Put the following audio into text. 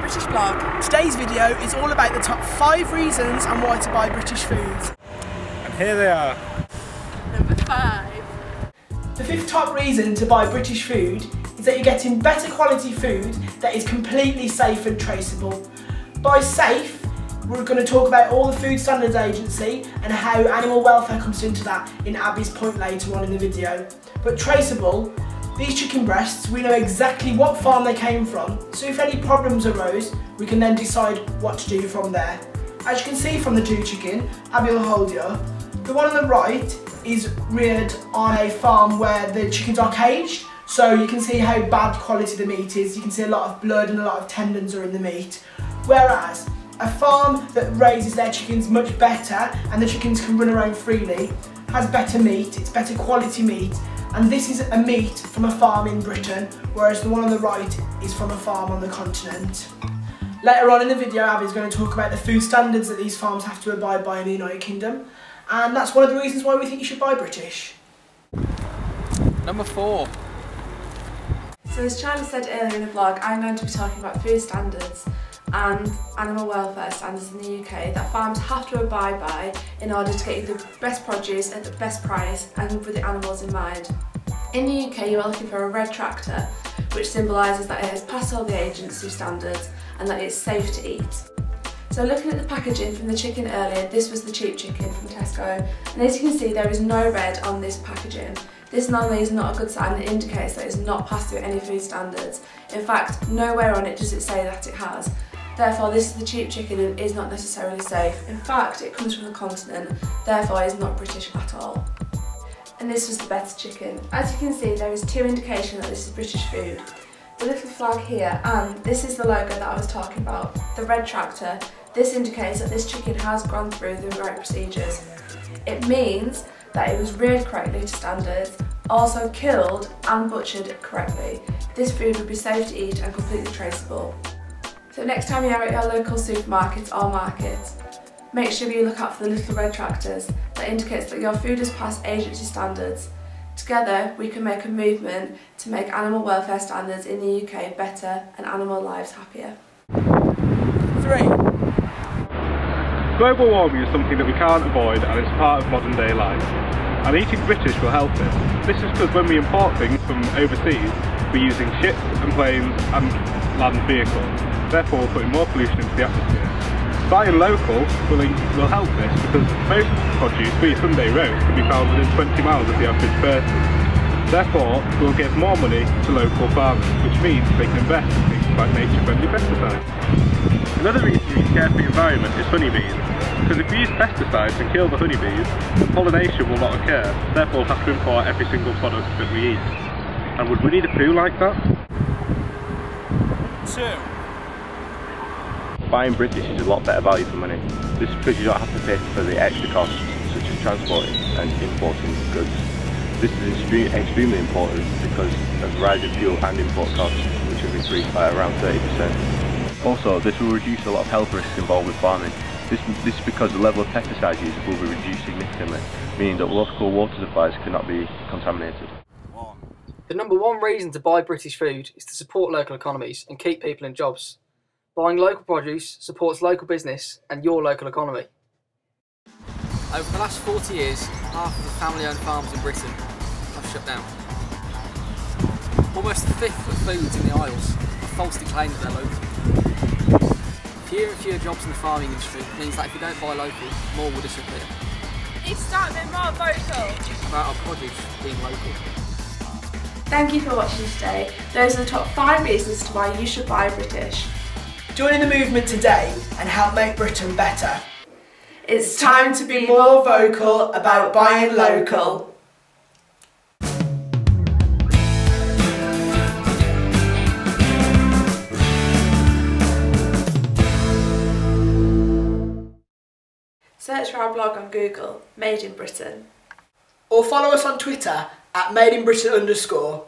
British Blog. Today's video is all about the top 5 reasons and why to buy British foods. And here they are. Number 5. The 5th top reason to buy British food is that you're getting better quality food that is completely safe and traceable. By safe, we're going to talk about all the Food Standards Agency and how animal welfare comes into that in Abby's point later on in the video. But traceable, these chicken breasts, we know exactly what farm they came from, so if any problems arose, we can then decide what to do from there. As you can see from the 2 chicken, Abby will hold you, the one on the right is reared on a farm where the chickens are caged, so you can see how bad quality the meat is. You can see a lot of blood and a lot of tendons are in the meat. Whereas a farm that raises their chickens much better and the chickens can run around freely has better meat, it's better quality meat, and this is a meat from a farm in Britain, whereas the one on the right is from a farm on the continent. Later on in the video, Abby's going to talk about the food standards that these farms have to abide by in the United Kingdom, and that's one of the reasons why we think you should buy British. Number 4. So as Charlie said earlier in the vlog, I'm going to be talking about food standards and animal welfare standards in the UK that farms have to abide by in order to get you the best produce at the best price and with the animals in mind. In the UK you are looking for a red tractor, which symbolises that it has passed all the agency standards and that it's safe to eat. So looking at the packaging from the chicken earlier, this was the cheap chicken from Tesco, and as you can see there is no red on this packaging. This normally is not a good sign, it indicates that it's not passed through any food standards. In fact, nowhere on it does it say that it has. Therefore, this is the cheap chicken and is not necessarily safe. In fact, it comes from the continent, therefore is not British at all. And this was the better chicken. As you can see, there is 2 indications that this is British food. The little flag here, and this is the logo that I was talking about, the red tractor. This indicates that this chicken has gone through the right procedures. It means that it was reared correctly to standards, also killed and butchered correctly. This food would be safe to eat and completely traceable. So next time you're at your local supermarket or market, make sure you look out for the little red tractors. That indicates that your food has passed agency standards. Together we can make a movement to make animal welfare standards in the UK better and animal lives happier. 3. Global warming is something that we can't avoid and it's part of modern day life. And eating British will help this. This is because when we import things from overseas, we're using ships and planes and land vehicles. Therefore we're putting more pollution into the atmosphere. Buying local will help this because most produce, be it Sunday roast, can be found within 20 miles of the average person. Therefore, we'll give more money to local farmers, which means they can invest in things like nature-friendly pesticides. Another reason we need to care for the environment is honeybees, because if we use pesticides and kill the honeybees, pollination will not occur, therefore we'll have to import every single product that we eat. And would Winnie the Pooh like that? 2. Buying British is a lot better value for money. This is because you don't have to pay for the extra costs such as transporting and importing goods. This is extremely important because of the rise in fuel and import costs, which have increased by around 30%. Also, this will reduce a lot of health risks involved with farming. This is because the level of pesticide use will be reduced significantly, meaning that local water supplies cannot be contaminated. The number 1 reason to buy British food is to support local economies and keep people in jobs. Buying local produce supports local business and your local economy. Over the last 40 years, half of the family-owned farms in Britain have shut down. Almost a fifth of foods in the aisles are falsely claimed that they're local. Fewer and fewer jobs in the farming industry means that if you don't buy local, more will disappear. You start being more vocal about our produce being local. Thank you for watching today. Those are the top 5 reasons to why you should buy British. Join in the movement today and help make Britain better. It's Time to be more vocal about buying local. Search for our blog on Google, Made in Britain. Or follow us on Twitter at madeinbritain_.